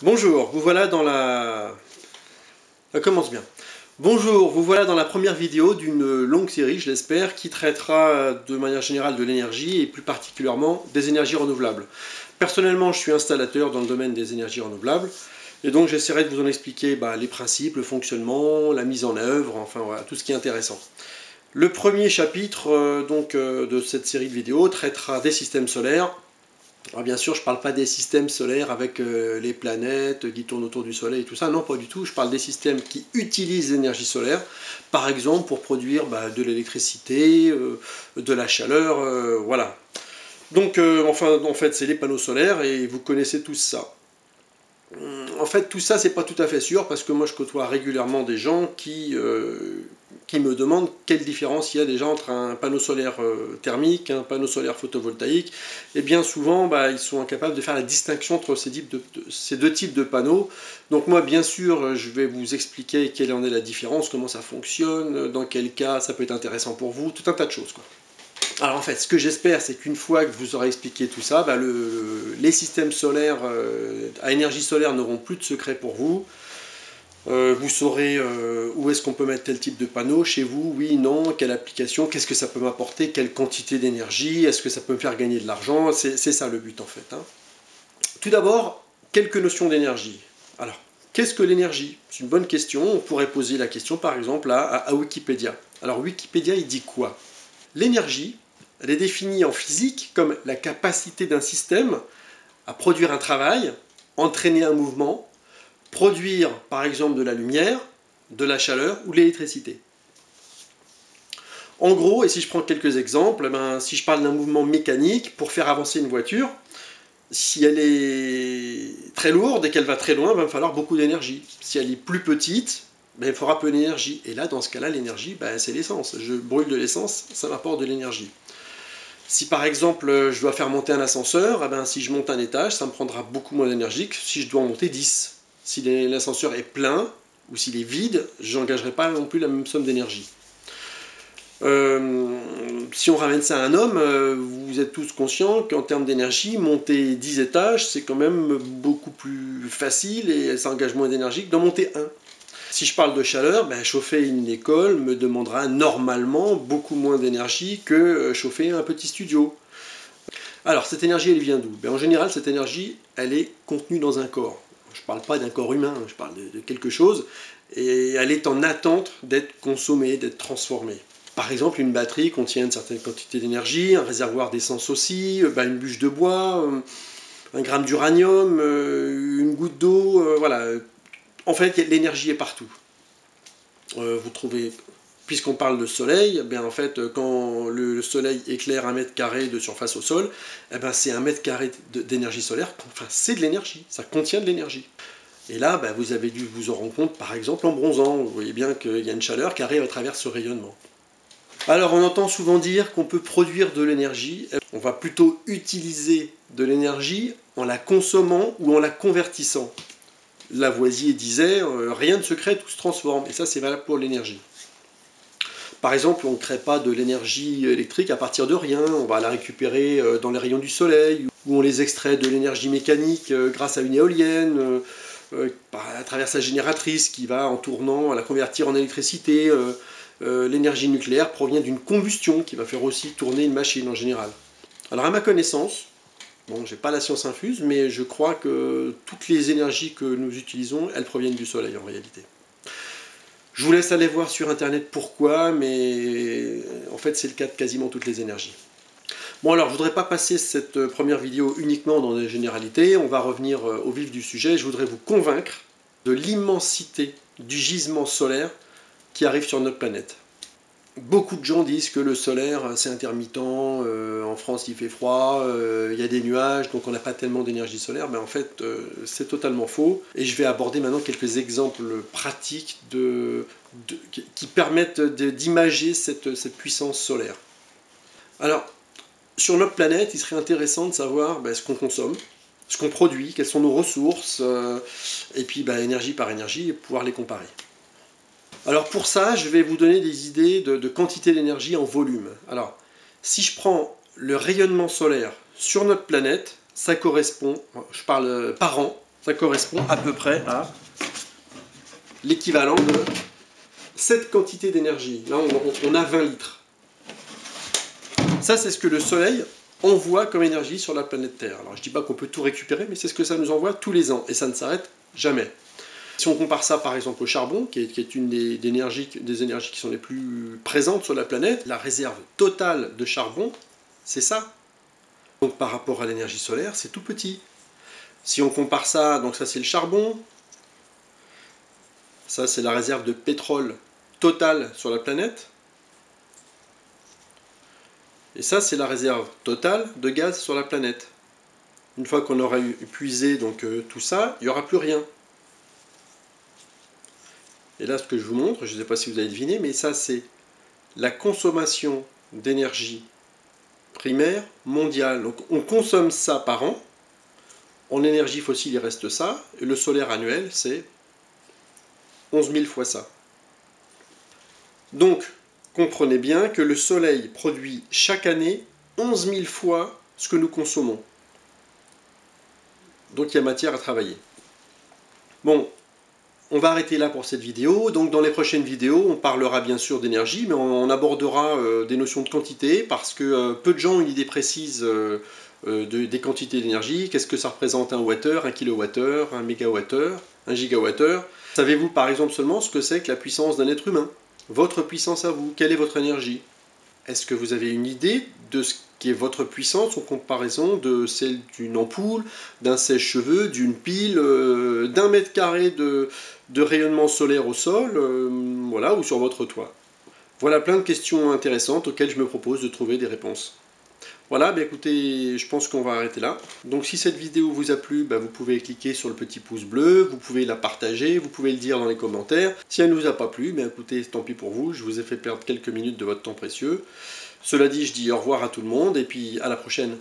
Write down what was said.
Bonjour, vous voilà dans la... Ça commence bien. Bonjour, vous voilà dans la première vidéo d'une longue série, je l'espère, qui traitera de manière générale de l'énergie et plus particulièrement des énergies renouvelables. Personnellement, je suis installateur dans le domaine des énergies renouvelables et donc j'essaierai de vous en expliquer les principes, le fonctionnement, la mise en œuvre, enfin voilà, tout ce qui est intéressant. Le premier chapitre de cette série de vidéos traitera des systèmes solaires. Alors bien sûr, je ne parle pas des systèmes solaires avec les planètes qui tournent autour du Soleil et tout ça, non pas du tout, je parle des systèmes qui utilisent l'énergie solaire, par exemple pour produire de l'électricité, de la chaleur, voilà. Donc en fait c'est les panneaux solaires et vous connaissez tous ça. En fait, tout ça, c'est pas tout à fait sûr, parce que moi, je côtoie régulièrement des gens qui me demandent quelle différence il y a déjà entre un panneau solaire thermique, un panneau solaire photovoltaïque, et bien souvent, ils sont incapables de faire la distinction entre ces deux types de panneaux. Donc moi, bien sûr, je vais vous expliquer quelle en est la différence, comment ça fonctionne, dans quel cas ça peut être intéressant pour vous, tout un tas de choses, quoi. Alors en fait, ce que j'espère, c'est qu'une fois que vous aurez expliqué tout ça, les systèmes solaires à énergie solaire n'auront plus de secret pour vous. Vous saurez où est-ce qu'on peut mettre tel type de panneau chez vous, oui, non, quelle application, qu'est-ce que ça peut m'apporter, quelle quantité d'énergie, est-ce que ça peut me faire gagner de l'argent, c'est ça le but en fait. Hein. Tout d'abord, quelques notions d'énergie. Alors, qu'est-ce que l'énergie? C'est une bonne question, on pourrait poser la question par exemple à Wikipédia. Alors Wikipédia, il dit quoi? L'énergie, elle est définie en physique comme la capacité d'un système à produire un travail, entraîner un mouvement, produire par exemple de la lumière, de la chaleur ou de l'électricité. En gros, et si je prends quelques exemples, si je parle d'un mouvement mécanique, pour faire avancer une voiture, si elle est très lourde et qu'elle va très loin, il va me falloir beaucoup d'énergie. Si elle est plus petite, il faudra peu d'énergie. Et là, dans ce cas-là, l'énergie, c'est l'essence. Je brûle de l'essence, ça m'apporte de l'énergie. Si par exemple je dois faire monter un ascenseur, si je monte un étage, ça me prendra beaucoup moins d'énergie que si je dois en monter 10. Si l'ascenseur est plein ou s'il est vide, je n'engagerai pas non plus la même somme d'énergie. Si on ramène ça à un homme, vous êtes tous conscients qu'en termes d'énergie, monter 10 étages, c'est quand même beaucoup plus facile et ça engage moins d'énergie que d'en monter un. Si je parle de chaleur, chauffer une école me demandera normalement beaucoup moins d'énergie que chauffer un petit studio. Alors, cette énergie, elle vient d'où? En général, cette énergie, elle est contenue dans un corps. Je ne parle pas d'un corps humain, je parle de quelque chose, et elle est en attente d'être consommée, d'être transformée. Par exemple, une batterie contient une certaine quantité d'énergie, un réservoir d'essence aussi, une bûche de bois, un gramme d'uranium, une goutte d'eau, voilà. En fait, l'énergie est partout. Vous trouvez, puisqu'on parle de soleil, en fait, quand le soleil éclaire 1 mètre carré de surface au sol, c'est 1 mètre carré d'énergie solaire, enfin c'est de l'énergie, ça contient de l'énergie. Et là, vous avez dû vous en rendre compte, par exemple, en bronzant. Vous voyez bien qu'il y a une chaleur qui arrive à travers ce rayonnement. Alors, on entend souvent dire qu'on peut produire de l'énergie. On va plutôt utiliser de l'énergie en la consommant ou en la convertissant. Lavoisier disait rien ne se crée, tout se transforme. Et ça, c'est valable pour l'énergie. Par exemple, on ne crée pas de l'énergie électrique à partir de rien. On va la récupérer dans les rayons du soleil, ou on les extrait de l'énergie mécanique grâce à une éolienne, à travers sa génératrice qui va, en tournant, la convertir en électricité. L'énergie nucléaire provient d'une combustion qui va faire aussi tourner une machine en général. Alors à ma connaissance, bon, j'ai pas la science infuse, mais je crois que toutes les énergies que nous utilisons, elles proviennent du soleil en réalité. Je vous laisse aller voir sur internet pourquoi, mais en fait c'est le cas de quasiment toutes les énergies. Bon alors, je voudrais pas passer cette première vidéo uniquement dans des généralités, on va revenir au vif du sujet. Je voudrais vous convaincre de l'immensité du gisement solaire qui arrive sur notre planète. Beaucoup de gens disent que le solaire c'est intermittent, en France il fait froid, il y a des nuages, donc on n'a pas tellement d'énergie solaire, mais en fait c'est totalement faux. Et je vais aborder maintenant quelques exemples pratiques qui permettent d'imager cette puissance solaire. Alors, sur notre planète, il serait intéressant de savoir ce qu'on consomme, ce qu'on produit, quelles sont nos ressources, et puis énergie par énergie, et pouvoir les comparer. Alors pour ça, je vais vous donner des idées de quantité d'énergie en volume. Alors, si je prends le rayonnement solaire sur notre planète, ça correspond, je parle par an, Ça correspond à peu près à l'équivalent de cette quantité d'énergie. Là, on a 20 litres. Ça, c'est ce que le Soleil envoie comme énergie sur la planète Terre. Alors, je ne dis pas qu'on peut tout récupérer, mais c'est ce que ça nous envoie tous les ans, et ça ne s'arrête jamais. Si on compare ça, par exemple, au charbon, qui est une des énergies qui sont les plus présentes sur la planète, la réserve totale de charbon, c'est ça. Donc, par rapport à l'énergie solaire, c'est tout petit. Si on compare ça, donc ça c'est le charbon, ça c'est la réserve de pétrole totale sur la planète, et ça c'est la réserve totale de gaz sur la planète. Une fois qu'on aura épuisé donc, tout ça, il n'y aura plus rien. Et là ce que je vous montre, je ne sais pas si vous avez deviné, mais ça c'est la consommation d'énergie primaire mondiale. Donc on consomme ça par an. En énergie fossile, il reste ça, et le solaire annuel, c'est 11 000 fois ça. Donc, comprenez bien que le Soleil produit chaque année 11 000 fois ce que nous consommons. Donc, il y a matière à travailler. Bon, on va arrêter là pour cette vidéo. Donc, dans les prochaines vidéos, on parlera bien sûr d'énergie, mais on abordera des notions de quantité, parce que peu de gens ont une idée précise des quantités d'énergie. Qu'est-ce que ça représente un wattheure, un kilowattheure, un mégawattheure, un gigawattheure? Savez-vous par exemple seulement ce que c'est que la puissance d'un être humain? Votre puissance à vous, quelle est votre énergie? Est-ce que vous avez une idée de ce qu'est votre puissance en comparaison de celle d'une ampoule, d'un sèche-cheveux, d'une pile, d'un mètre carré de rayonnement solaire au sol, voilà, ou sur votre toit? Voilà plein de questions intéressantes auxquelles je me propose de trouver des réponses. Voilà, bah écoutez, je pense qu'on va arrêter là. Donc si cette vidéo vous a plu, bah vous pouvez cliquer sur le petit pouce bleu, vous pouvez la partager, vous pouvez le dire dans les commentaires. Si elle ne vous a pas plu, bah écoutez, tant pis pour vous, je vous ai fait perdre quelques minutes de votre temps précieux. Cela dit, je dis au revoir à tout le monde et puis à la prochaine.